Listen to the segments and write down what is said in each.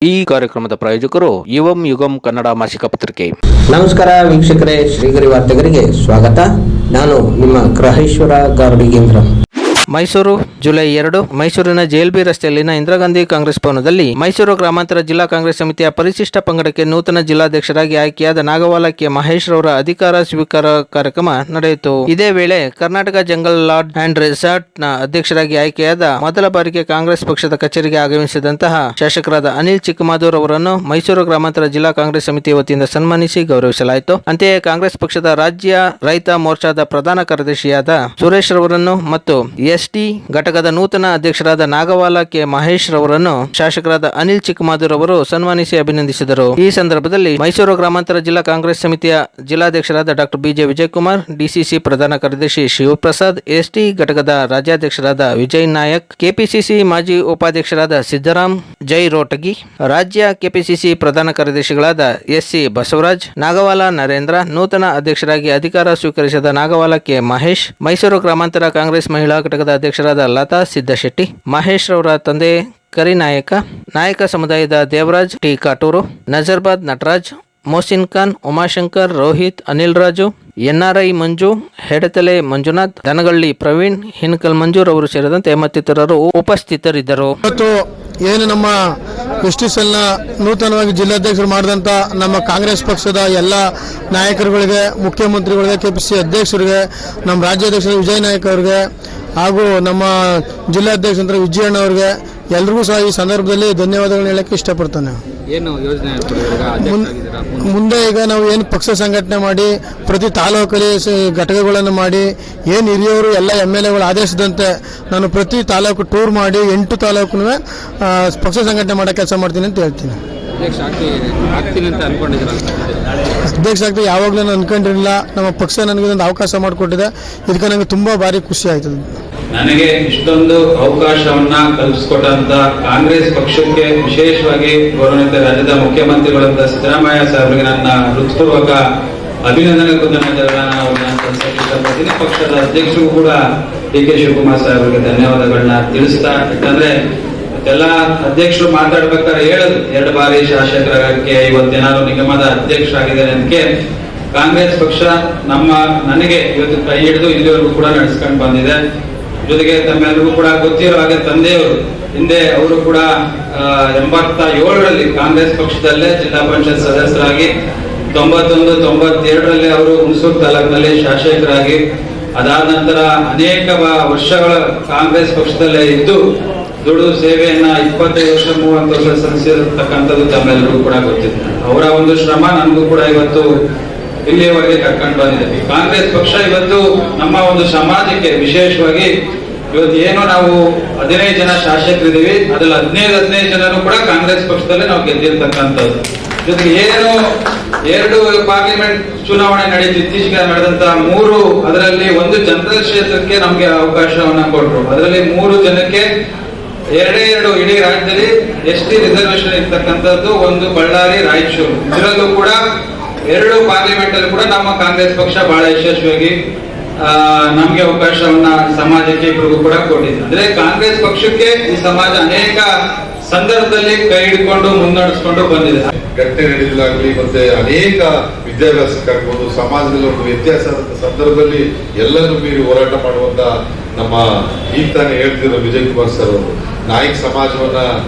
ಈ ಕಾರ್ಯಕ್ರಮದ ಪ್ರಾಯೋಜಕರು ಯುವಂ ಯುಗಂ ಕನ್ನಡ ಮಾಸಿಕ ಪತ್ರಿಕೆ. ನಮಸ್ಕಾರ ವೀಕ್ಷಕರೇ, ಶ್ರೀಗರಿ ವಾರ್ತೆಗರಿಗೆ ಸ್ವಾಗತ. ನಾನು ನಿಮ್ಮ ಗ್ರಹೇಶ್ವರ ಗಾರ್ಡಿಗೇಂದ್ರ. ಮೈಸೂರು ಜುಲೈ 2 ಮೈಸೂರಿನ ಜೆಎಲ್ಬಿ ರಸ್ತೆಯಲ್ಲಿನ ಇಂದಿರಾ ಗಾಂಧಿ ಕಾಂಗ್ರೆಸ್ ಭವನದಲ್ಲಿ ಮೈಸೂರು ಗ್ರಾಮಾಂತರ ಜಿಲ್ಲಾ ಕಾಂಗ್ರೆಸ್ ಸಮಿತಿಯ ಪರಿಶಿಷ್ಟ ಪಂಗಡಕ್ಕೆ ನೂತನ ಜಿಲ್ಲಾಧ್ಯಕ್ಷರಾಗಿ ಆಯ್ಕೆಯಾದ ನಾಗವಾಲ ಕೆ ಮಹೇಶ್ ರವರ ಅಧಿಕಾರ ಸ್ವೀಕಾರ ಕಾರ್ಯಕ್ರಮ ನಡೆಯಿತು. ಇದೇ ವೇಳೆ Karnataka jungle lodge and resort ನ ಅಧ್ಯಕ್ಷರಾಗಿ ಆಯ್ಕೆಯಾದ ಮೊದಲ ಬಾರಿಗೆ ಕಾಂಗ್ರೆಸ್ ಪಕ್ಷದ ಕಚೇರಿಗೆ ಆಗಮಿಸಿದಂತಹ ಶಾಸಕರಾದ ಅನಿಲ್ ಚಿಕ್ಕಮಾದೂರ್ ಅವರನ್ನು ಮೈಸೂರು ಗ್ರಾಮಾಂತರ ಜಿಲ್ಲಾ ಕಾಂಗ್ರೆಸ್ ಸಮಿತಿ ವತಿಯಿಂದ ಸನ್ಮಾನಿಸಿ ಗೌರವಿಸಲಾಯಿತು. ಅಂತೆಯೇ ಕಾಂಗ್ರೆಸ್ ಪಕ್ಷದ ರಾಜ್ಯ ರೈತ ಮೋರ್ಚಾದ ಪ್ರಧಾನ ಕಾರ್ಯದರ್ಶಿಯಾದ ಸುರೇಶ್ ರವರನ್ನು ಮತ್ತು ಎಸ್ಟಿ ಘಟಕದ ನೂತನ ಅಧ್ಯಕ್ಷರಾದ ನಾಗವಾಲ ಕೆ ಮಹೇಶ್ ರವರನ್ನು ಶಾಸಕರಾದ ಅನಿಲ್ ಚಿಕ್ಕಮಾದೂರ್ ಅವರು ಸನ್ಮಾನಿಸಿ ಅಭಿನಂದಿಸಿದರು. ಈ ಸಂದರ್ಭದಲ್ಲಿ ಮೈಸೂರು ಗ್ರಾಮಾಂತರ ಜಿಲ್ಲಾ ಕಾಂಗ್ರೆಸ್ ಸಮಿತಿಯ ಜಿಲ್ಲಾಧ್ಯಕ್ಷರಾದ ಡಾಕ್ಟರ್ ಬಿಜೆ ವಿಜಯಕುಮಾರ್, ಡಿಸಿಸಿ ಪ್ರಧಾನ ಕಾರ್ಯದರ್ಶಿ ಶಿವಪ್ರಸಾದ್, ಎಸ್ಟಿ ಘಟಕದ ರಾಜ್ಯಾಧ್ಯಕ್ಷರಾದ ವಿಜಯ್ ನಾಯಕ್, ಕೆಪಿಸಿಸಿ ಮಾಜಿ ಉಪಾಧ್ಯಕ್ಷರಾದ ಸಿದ್ದರಾಮ್ ಜೈ ರೋಟಗಿ, ರಾಜ್ಯ ಕೆಪಿಸಿಸಿ ಪ್ರಧಾನ ಕಾರ್ಯದರ್ಶಿಗಳಾದ ಎಸ್ಸಿ ಬಸವರಾಜ್, ನಾಗವಾಲ ನರೇಂದ್ರ, ನೂತನ ಅಧ್ಯಕ್ಷರಾಗಿ ಅಧಿಕಾರ ಸ್ವೀಕರಿಸಿದ ನಾಗವಾಲ ಕೆ ಮಹೇಶ್, ಮೈಸೂರು ಗ್ರಾಮಾಂತರ ಕಾಂಗ್ರೆಸ್ ಮಹಿಳಾ ಘಟಕದ ಅಧ್ಯಕ್ಷರಾದ ಲತಾ ಸಿದ್ದಶೆಟ್ಟಿ, ಮಹೇಶ್ ರವರ ತಂದೆ ಕರಿನಾಯಕ, ನಾಯಕ ಸಮುದಾಯದ ದೇವರಾಜ್ ಟಿ ಕಾಟೂರು, ನಜರ್ಬಾದ್ ನಟರಾಜ್, ಮೋಸಿನ್ ಖಾನ್, ಉಮಾಶಂಕರ್, ರೋಹಿತ್, ಅನಿಲ್ ರಾಜು, ಎನ್ಆರ್ಐ ಮಂಜು, ಹೆಡತಲೆ ಮಂಜುನಾಥ್, ದನಗಳ್ಳಿ ಪ್ರವೀಣ್, ಹಿನ್ಕಲ್ ಮಂಜೂರ್ ಅವರು ಸೇರಿದಂತೆ ಮತ್ತಿತರರು ಉಪಸ್ಥಿತರಿದ್ದರು. ಏನು ನಮ್ಮ ಎಸ್ಟಿಸೆಲ್ನ ನೂತನವಾಗಿ ಜಿಲ್ಲಾಧ್ಯಕ್ಷರು ಮಾಡಿದಂಥ ನಮ್ಮ ಕಾಂಗ್ರೆಸ್ ಪಕ್ಷದ ಎಲ್ಲ ನಾಯಕರುಗಳಿಗೆ, ಮುಖ್ಯಮಂತ್ರಿಗಳಿಗೆ, ಕೆಪಿಸಿಸಿ ಅಧ್ಯಕ್ಷರಿಗೆ, ನಮ್ಮ ರಾಜ್ಯಾಧ್ಯಕ್ಷರು ವಿಜಯ್ ನಾಯಕ್ ಅವರಿಗೆ ಹಾಗೂ ನಮ್ಮ ಜಿಲ್ಲಾಧ್ಯಕ್ಷ ವಿಜಯಣ್ಣ ಅವರಿಗೆ ಎಲ್ರಿಗೂ ಸಹ ಈ ಸಂದರ್ಭದಲ್ಲಿ ಧನ್ಯವಾದಗಳನ್ನ ಹೇಳಕ್ಕೆ ಇಷ್ಟಪಡ್ತಾನೆ. ಏನು ಯೋಜನೆ ಮುಂದೆ ಈಗ ನಾವು ಏನು ಪಕ್ಷ ಸಂಘಟನೆ ಮಾಡಿ ಪ್ರತಿ ತಾಲೂಕಲ್ಲಿ ಘಟಕಗಳನ್ನು ಮಾಡಿ ಏನು ಹಿರಿಯವರು ಎಲ್ಲ MLAಗಳ ಆದೇಶದಂತೆ ನಾನು ಪ್ರತಿ ತಾಲೂಕು ಟೂರ್ ಮಾಡಿ 8 ತಾಲೂಕು ಪಕ್ಷ ಸಂಘಟನೆ ಮಾಡೋ ಕೆಲಸ ಮಾಡ್ತೀನಿ ಅಂತ ಹೇಳ್ತೀನಿ. ಅಧ್ಯಕ್ಷ ಆಗ್ತಿ ಯಾವಾಗಲೂ ನಾನು ಅನ್ಕೊಂಡಿರಲಿಲ್ಲ. ನಮ್ಮ ಪಕ್ಷ ನನಗೆ ಒಂದು ಅವಕಾಶ ಮಾಡಿಕೊಟ್ಟಿದೆ. ಇದಕ್ಕೆ ನನಗೆ ತುಂಬಾ ಭಾರಿ ಖುಷಿ ಆಯ್ತದೆ. ನನಗೆ ಇಷ್ಟೊಂದು ಅವಕಾಶವನ್ನ ಕಲ್ಪಿಸಿಕೊಟ್ಟಂತ ಕಾಂಗ್ರೆಸ್ ಪಕ್ಷಕ್ಕೆ, ವಿಶೇಷವಾಗಿ ಗೌರವಾನ್ವಿತ ರಾಜ್ಯದ ಮುಖ್ಯಮಂತ್ರಿಗಳಂತ ಸಿದ್ದರಾಮಯ್ಯ ಸಾಹೇಬರಿಗೆ ನನ್ನ ಹೃತ್ಪೂರ್ವಕ ಅಭಿನಂದನೆ ಧನ್ಯವಾದಗಳನ್ನ ಸಲ್ಲಿಸಕ್ಕೆ ಇಷ್ಟಪಡ್ತೀನಿ. ಪಕ್ಷದ ಅಧ್ಯಕ್ಷರು ಕೂಡ DK ಶಿವಕುಮಾರ್ ಸಾಹೇಬರಿಗೆ ಧನ್ಯವಾದಗಳನ್ನ ತಿಳಿಸ್ತಾ, ಯಾಕಂದ್ರೆ ಎಲ್ಲ ಅಧ್ಯಕ್ಷರು ಮಾತಾಡ್ಬೇಕಾದ್ರೆ ಹೇಳೋದು 2 ಬಾರಿ ಶಾಸಕರಾಗಕ್ಕೆ, ಇವತ್ತೇನಾದ್ರು ನಿಗಮದ ಅಧ್ಯಕ್ಷರಾಗಿದ್ದಾರೆ ಅದಕ್ಕೆ ಕಾಂಗ್ರೆಸ್ ಪಕ್ಷ ನನಗೆ ಇವತ್ತು ಕೈ ಹಿಡಿದು ಇಲ್ಲಿವರೆಗೂ ಕೂಡ ನಡೆಸ್ಕೊಂಡು ಬಂದಿದೆ. ಜೊತೆಗೆ ತಮ್ಮೆಲ್ಲರಿಗೂ ಕೂಡ ಗೊತ್ತಿರೋ ಹಾಗೆ ತಂದೆಯವರು ಹಿಂದೆ ಅವರು ಕೂಡ 87ರಲ್ಲಿ ಕಾಂಗ್ರೆಸ್ ಪಕ್ಷದಲ್ಲೇ ಜಿಲ್ಲಾ ಪಂಚಾಯತ್ ಸದಸ್ಯರಾಗಿ, 91-92ರಲ್ಲಿ ಅವರು ಹುಣಸೂರು ತಾಲೂಕಿನಲ್ಲಿ ಶಾಸಕರಾಗಿ, ಅದಾದ ನಂತರ ಅನೇಕ ವರ್ಷಗಳ ಕಾಂಗ್ರೆಸ್ ಪಕ್ಷದಲ್ಲೇ ಇದ್ದು ದುಡಿದು ಸೇವೆಯನ್ನ 25 ವರ್ಷ 30 ವರ್ಷ ಸಲ್ಲಿಸಿರ್ತಕ್ಕಂಥದ್ದು ತಮ್ಮೆಲ್ಲರಿಗೂ ಕೂಡ ಗೊತ್ತಿದೆ. ಅವರ ಒಂದು ಶ್ರಮ ನನಗೂ ಕೂಡ ಇವತ್ತು ಇಲ್ಲಿಯವರೆಗೆ ಕರ್ಕೊಂಡು ಬಂದಿದೆ. ಕಾಂಗ್ರೆಸ್ ಪಕ್ಷ ಇವತ್ತು ನಮ್ಮ ಒಂದು ಸಮಾಜಕ್ಕೆ, ವಿಶೇಷವಾಗಿ ಇವತ್ತು ಏನು ನಾವು 15 ಜನ ಶಾಸಕರಿದ್ದೀವಿ, ಅದ್ರಲ್ಲಿ 15 ಜನರು ಕೂಡ ಕಾಂಗ್ರೆಸ್ ಪಕ್ಷದಲ್ಲೇ ನಾವು ಗೆದ್ದಿರ್ತಕ್ಕಂಥದ್ದು. ಜೊತೆಗೆ ಏನು 2 ಪಾರ್ಲಿಮೆಂಟ್ ಚುನಾವಣೆ ನಡೆಯಿತು, ಇತ್ತೀಚೆಗೆ ನಡೆದಂತ 3, ಅದರಲ್ಲಿ 1 ಜನರಲ್ ಕ್ಷೇತ್ರಕ್ಕೆ ನಮ್ಗೆ ಅವಕಾಶವನ್ನ ಕೊಟ್ಟರು. ಅದರಲ್ಲಿ 3 ಜನಕ್ಕೆ 2 ಇಡೀ ರಾಜ್ಯದಲ್ಲಿ ST ರಿಸರ್ವೇಶನ್ ಇರ್ತಕ್ಕಂಥದ್ದು, 1 ಬಳ್ಳಾರಿ, ರಾಯಚೂರು. ಇದರಲ್ಲೂ ಕೂಡ 2 ಪಾರ್ಲಿಮೆಂಟ್ ಅಲ್ಲಿ ಕೂಡ ನಮ್ಮ ಕಾಂಗ್ರೆಸ್ ಪಕ್ಷ ಬಹಳ ಯಶಸ್ವಿಯಾಗಿ ನಮ್ಗೆ ಅವಕಾಶವನ್ನ ಸಮಾಜಕ್ಕೆ ಇಬ್ಬರಿಗೂ ಕೂಡ ಕೊಟ್ಟಿದೆ. ಅಂದ್ರೆ ಕಾಂಗ್ರೆಸ್ ಪಕ್ಷಕ್ಕೆ ಈ ಸಮಾಜ ಅನೇಕ ಸಂದರ್ಭದಲ್ಲಿ ಕೈ ಹಿಡ್ಕೊಂಡು ಮುನ್ನಡೆಸ್ಕೊಂಡು ಬಂದಿದೆ. ಘಟನೆ ನಡೆಯಲಾಗಲಿ, ಮತ್ತೆ ಅನೇಕ ವಿದ್ಯಾಭ್ಯಾಸಕ್ಕಾಗ್ಬೋದು, ಸಮಾಜದಲ್ಲಿ ಒಂದು ವ್ಯತ್ಯಾಸದ ಸಂದರ್ಭದಲ್ಲಿ ಎಲ್ಲರೂ ಮೀರಿ ಹೋರಾಟ ಮಾಡುವಂತ ನಮ್ಮ ಈಗ ತಾನೇ ಹೇಳ್ತಿರೋ ವಿಜಯ್ ಕುಮಾರ್ ಸರ್ ಅವರು ನಾಯಕ್ ಸಮಾಜವನ್ನ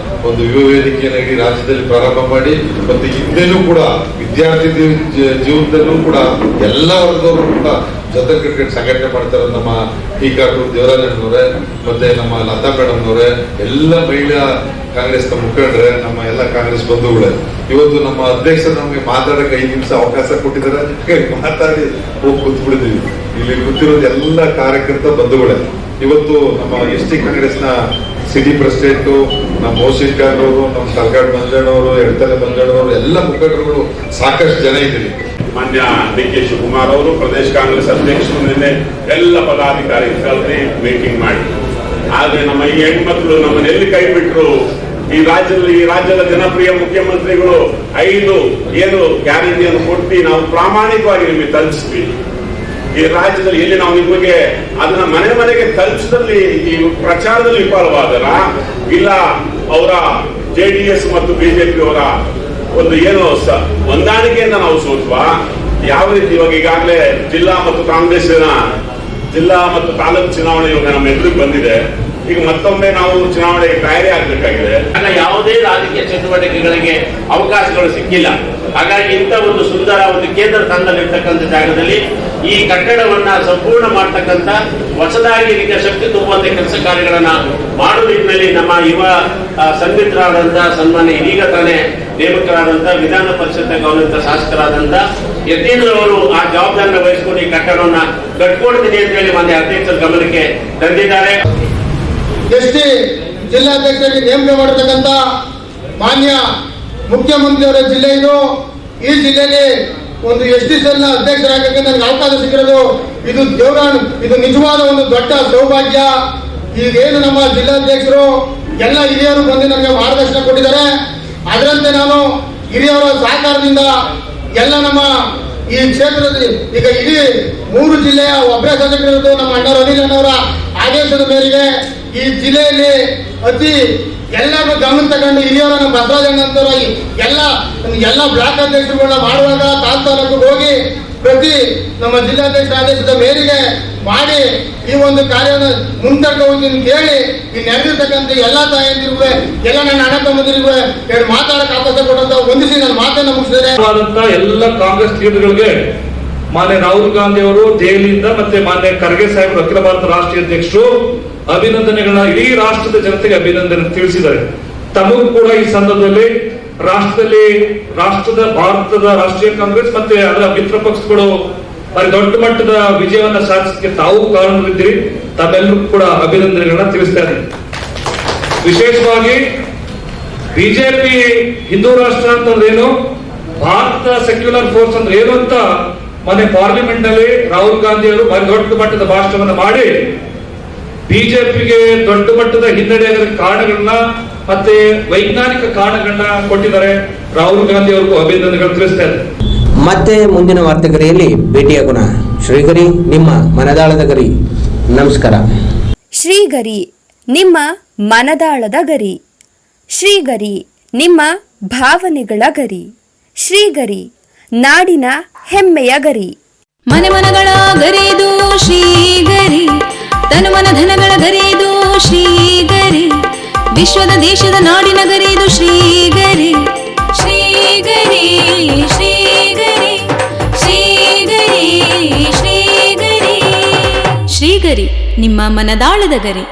ಒಂದು ಯುವ ವೇದಿಕೆಯನ್ನು ಇಡೀ ರಾಜ್ಯದಲ್ಲಿ ಪ್ರಾರಂಭ ಮಾಡಿ, ಮತ್ತೆ ಹಿಂದೆನೂ ಕೂಡ ವಿದ್ಯಾರ್ಥಿ ಜೀವನದಲ್ಲೂ ಕೂಡ ಎಲ್ಲ ವರ್ಗದವರು ಕೂಡ ಜೊತೆ ಕಟ್ಕೊಂಡು ಸಂಘಟನೆ ಮಾಡ್ತಾರೆ. ನಮ್ಮ ಟಿ ಕಾಟೂರು ದೇವರಾಜಣ್ಣನವರೇ, ಮತ್ತೆ ನಮ್ಮ ಲತಾ ಮೇಡಮ್ನವರೇ, ಎಲ್ಲ ಮಹಿಳಾ ಕಾಂಗ್ರೆಸ್ ಮುಖಂಡರೇ, ನಮ್ಮ ಎಲ್ಲ ಕಾಂಗ್ರೆಸ್ ಬಂಧುಗಳೇ, ಇವತ್ತು ನಮ್ಮ ಅಧ್ಯಕ್ಷರು ನಮಗೆ ಮಾತಾಡಕ್ಕೆ 5 ನಿಮಿಷ ಅವಕಾಶ ಕೊಟ್ಟಿದ್ದಾರೆ. ಮಾತಾಡಿ ಹೋಗಿ ಕೂತ್ಬಿಡಿದೀವಿ. ಇಲ್ಲಿ ಕೂತಿರೋದು ಎಲ್ಲ ಕಾರ್ಯಕರ್ತ ಬಂಧುಗಳೇ. ಇವತ್ತು ನಮ್ಮ ST ಕಾಂಗ್ರೆಸ್ನ ಸಿಟಿ ಪ್ರೆಸಿಡೆಂಟು, ನಮ್ಮ ಮೋಸಿನ್ ಖಾನ್ ಅವರು, ನಮ್ಮ ತಲಕಾಡ್ ಮಂಜಣ್ಣವರು, ಎಡತಲೆ ಮಂಜಣ್ಣವರು, ಎಲ್ಲ ಮುಖಂಡರುಗಳು ಸಾಕಷ್ಟು ಜನ ಇದ್ದೀರಿ. ಮಾನ್ಯ DK ಶಿವಕುಮಾರ್ ಅವರು ಪ್ರದೇಶ ಕಾಂಗ್ರೆಸ್ ಅಧ್ಯಕ್ಷರು ನಿನ್ನೆ ಎಲ್ಲ ಪದಾಧಿಕಾರಿಗಳಲ್ಲಿ ಮೀಟಿಂಗ್ ಮಾಡಿ, ಆದ್ರೆ ನಮ್ಮ ಈ ಹೆಣ್ಮಕ್ಳು ನಮ್ಮನ್ನ ಎಲ್ಲಿ ಕೈ ಬಿಟ್ರು. ಈ ರಾಜ್ಯದ ಜನಪ್ರಿಯ ಮುಖ್ಯಮಂತ್ರಿಗಳು 5 ಏನು ಗ್ಯಾರಂಟಿಯನ್ನು ಕೊಟ್ಟು ನಾವು ಪ್ರಾಮಾಣಿಕವಾಗಿ ನಿಮಗೆ ತಲುಪಿಸ್ತೀವಿ. ಈ ರಾಜ್ಯದಲ್ಲಿ ಎಲ್ಲಿ ನಾವು ನಿಮಗೆ ಅದನ್ನ ಮನೆಗೆ ತಲುಪಿಸಿದಲ್ಲಿ ಈ ಪ್ರಚಾರದಲ್ಲಿ ವಿಫಲವಾದರ ಇಲ್ಲ ಅವರ JDS ಮತ್ತು ಬಿಜೆಪಿ ಅವರ ಒಂದು ಏನು ಹೊಂದಾಣಿಕೆಯಿಂದ ನಾವು ಸೋತ್ವಾ, ಯಾವ ರೀತಿ ಇವಾಗ ಈಗಾಗಲೇ ಜಿಲ್ಲಾ ಮತ್ತು ಕಾಂಗ್ರೆಸ್ಸಿನ ಜಿಲ್ಲಾ ಮತ್ತು ತಾಲೂಕು ಚುನಾವಣೆ ಇವಾಗ ನಮ್ಮ ಎದುರಿಗೆ ಬಂದಿದೆ. ಈಗ ಮತ್ತೊಮ್ಮೆ ನಾವು ಚುನಾವಣೆಗೆ ತಯಾರಿ ಆಗಬೇಕಾಗಿದೆ. ಯಾವುದೇ ರಾಜಕೀಯ ಚಟುವಟಿಕೆಗಳಿಗೆ ಅವಕಾಶಗಳು ಸಿಕ್ಕಿಲ್ಲ. ಹಾಗಾಗಿ ಇಂಥ ಒಂದು ಸುಂದರ ಒಂದು ಕೇಂದ್ರ ಸ್ಥಾನದಲ್ಲಿರ್ತಕ್ಕಂಥ ಜಾಗದಲ್ಲಿ ಈ ಕಟ್ಟಡವನ್ನ ಸಂಪೂರ್ಣ ಮಾಡ್ತಕ್ಕಂಥ ಹೊಸದಾಗಿ ಇದಕ್ಕೆ ಶಕ್ತಿ ತುಂಬುವಂತ ಕೆಲಸ ಕಾರ್ಯಗಳನ್ನ ಮಾಡುವ ನಿಟ್ಟಿನಲ್ಲಿ ನಮ್ಮ ಯುವ ಸಂಘಿತರಾದಂತಹ ಸನ್ಮಾನ್ಯ ಇದೀಗ ತಾನೇ ನೇಮಕರಾದಂತ ವಿಧಾನ ಪರಿಷತ್ ಗೌರವಿತ ಶಾಸಕರಾದಂತ ಯತೀಂದ್ರ ಅವರು ಆ ಜವಾಬ್ದಾರಿಯನ್ನು ವಹಿಸಿಕೊಂಡು ಈ ಕಟ್ಟಡವನ್ನ ಕಟ್ಕೊಡ್ತೀನಿ ಅಂತ ಹೇಳಿ ಮಾನ್ಯ ಅಧ್ಯಕ್ಷರ ಗಮನಕ್ಕೆ ತಂದಿದ್ದಾರೆ. ಎಸ್ಟಿ ಜಿಲ್ಲಾಧ್ಯಕ್ಷರಿಗೆ ನೇಮಕ ಮಾಡತಕ್ಕಂತ ಮಾನ್ಯ ಮುಖ್ಯಮಂತ್ರಿಯವರ ಜಿಲ್ಲೆ ಇದು. ಈ ಜಿಲ್ಲೆಯಲ್ಲಿ ಒಂದು ಎಸ್ಟಿ ಸೆಲ್ನ ಅಧ್ಯಕ್ಷರಾಗಕ್ಕೆ ನನಗೆ ಅವಕಾಶ ಸಿಕ್ಕಿರೋದು ಇದು ನಿಜವಾದ ಒಂದು ದೊಡ್ಡ ಸೌಭಾಗ್ಯ. ಈಗೇನು ನಮ್ಮ ಜಿಲ್ಲಾಧ್ಯಕ್ಷರು ಎಲ್ಲ ಹಿರಿಯರು ಬಂದು ನನಗೆ ಮಾರ್ಗದರ್ಶನ ಕೊಟ್ಟಿದ್ದಾರೆ. ಅದರಂತೆ ನಾನು ಹಿರಿಯವರ ಸಹಕಾರದಿಂದ ಎಲ್ಲ ನಮ್ಮ ಈ ಕ್ಷೇತ್ರದಲ್ಲಿ ಈಗ ಇಡೀ 3 ಜಿಲ್ಲೆಯ ಒಬ್ಬರೇ ಶಾಸಕರಿರುವುದು ನಮ್ಮ ಅಣ್ಣವರು ಅನಿಲ್ ಅಣ್ಣವರ ಆದೇಶದ ಮೇರೆಗೆ ಈ ಜಿಲ್ಲೆಯಲ್ಲಿ ಅತಿ ಎಲ್ಲರೂ ಗಮನ ತಗೊಂಡು ಹಿರಿಯವರ ನಮ್ಮ ಬಸವರಾಜಣ್ಣ ಅಂತವರು ಎಲ್ಲ ಬ್ಲಾಕ್ ಅಧ್ಯಕ್ಷರುಗಳನ್ನ ಮಾಡುವಾಗ ತಾಲೂಕಿಗೆ ಹೋಗಿ ಪ್ರತಿ ನಮ್ಮ ಜಿಲ್ಲಾಧ್ಯಕ್ಷರ ಆದೇಶದ ಮೇರೆಗೆ ಮಾಡಿ ಈ ಒಂದು ಕಾರ್ಯವನ್ನು ಮುಂತಡ್ಕೊಂಡು ಕೇಳಿ ಈ ನೆರೆದಿರ್ತಕ್ಕಂಥ ಎಲ್ಲ ತಾಯಂದಿರುವೆ ಎಲ್ಲ ನನ್ನ ಅಣ್ಣ ತಮ್ಮಂದಿರಿಗೂ ಎರಡು ಮಾತಾಡಕ್ಕೆ ಅವಕಾಶ ಕೊಟ್ಟಂತ ಹೊಂದಿಸಿ ನನ್ನ ಮಾತನ್ನು ಮುಗಿಸಿದರೆ ಎಲ್ಲ ಕಾಂಗ್ರೆಸ್ ಲೀಡರ್ಗಳಿಗೆ ಮಾನ್ಯ ರಾಹುಲ್ ಗಾಂಧಿ ಅವರು ದೆಹಲಿಯಿಂದ ಮತ್ತೆ ಮಾನ್ಯ ಖರ್ಗೆ ಸಾಹೇಬರು ಅಖಿಲ ಭಾರತ ರಾಷ್ಟ್ರೀಯ ಅಧ್ಯಕ್ಷರು ಅಭಿನಂದನೆಗಳನ್ನ ಇಡೀ ರಾಷ್ಟ್ರದ ಜನತೆಗೆ ಅಭಿನಂದನೆ ತಿಳಿಸಿದ್ದಾರೆ. ತಮಗೂ ಕೂಡ ಈ ಸಂದರ್ಭದಲ್ಲಿ ರಾಷ್ಟ್ರದ ಭಾರತದ ರಾಷ್ಟ್ರೀಯ ಕಾಂಗ್ರೆಸ್ ಮತ್ತೆ ಅದರ ಮಿತ್ರ ಪಕ್ಷಗಳು ದೊಡ್ಡ ಮಟ್ಟದ ವಿಜಯವನ್ನ ಸಾಧಿಸಕ್ಕೆ ತಾವು ಕಾರಣರಿದ್ದೀರಿ. ತಮ್ಮೆಲ್ಲರೂ ಕೂಡ ಅಭಿನಂದನೆಗಳನ್ನ ತಿಳಿಸ್ತಾರೆ. ವಿಶೇಷವಾಗಿ ಬಿಜೆಪಿ ಹಿಂದೂ ರಾಷ್ಟ್ರ ಅಂತಂದ್ರೇನು, ಭಾರತ ಸೆಕ್ಯುಲರ್ ಫೋರ್ಸ್ ಅಂದ್ರೆ ಏನು ಅಂತ ಮೊನ್ನೆ ಪಾರ್ಲಿಮೆಂಟ್ ನಲ್ಲಿ ರಾಹುಲ್ ಗಾಂಧಿ ಅವರು ದೊಡ್ಡ ಮಟ್ಟದ ಭಾಷಣವನ್ನು ಮಾಡಿ ಬಿಜೆಪಿಗೆ ದೊಡ್ಡ ಮಟ್ಟದ ಹಿನ್ನಡೆ ಕಾರಣಗಳನ್ನ ಮತ್ತೆ ವೈಜ್ಞಾನಿಕ ಕಾರಣಗಳನ್ನ ಕೊಟ್ಟಿದ್ದಾರೆ. ರಾಹುಲ್ ಗಾಂಧಿ ಅವ್ರಿಗೂ ಅಭಿನಂದನೆಗಳು ತಿಳಿಸ್ತಾ ಇದ್ದಾರೆ. ಮತ್ತೆ ಮುಂದಿನ ವಾರ್ತೆಗರಿಯಲ್ಲಿ ಭೇಟಿಯಾಗೋಣ. ಶ್ರೀಗರಿ, ನಿಮ್ಮ ಮನದಾಳದ ಗರಿ. ನಮಸ್ಕಾರ. ಶ್ರೀಗರಿ, ನಿಮ್ಮ ಮನದಾಳದ ಗರಿ. ಶ್ರೀಗರಿ, ನಿಮ್ಮ ಭಾವನೆಗಳ ಗರಿ. ಶ್ರೀಗರಿ, ನಾಡಿನ ಹೆಮ್ಮೆಯ ಗರಿ. ಮನೆ ಮನಗಳ ಗರಿದು ಶ್ರೀಗರಿ, ತನು ಮನ ಧನಗಳ ಗರಿದು ಶ್ರೀಗರಿ, ವಿಶ್ವದ ದೇಶದ ನಾಡಿನ ಗರಿದು ಶ್ರೀಗರಿ. ಶ್ರೀಗರಿ ಶ್ರೀಗರಿ ಶ್ರೀಗರಿ ಶ್ರೀಗರಿ ಶ್ರೀಗರಿ, ನಿಮ್ಮ ಮನದಾಳದ ಗರಿ.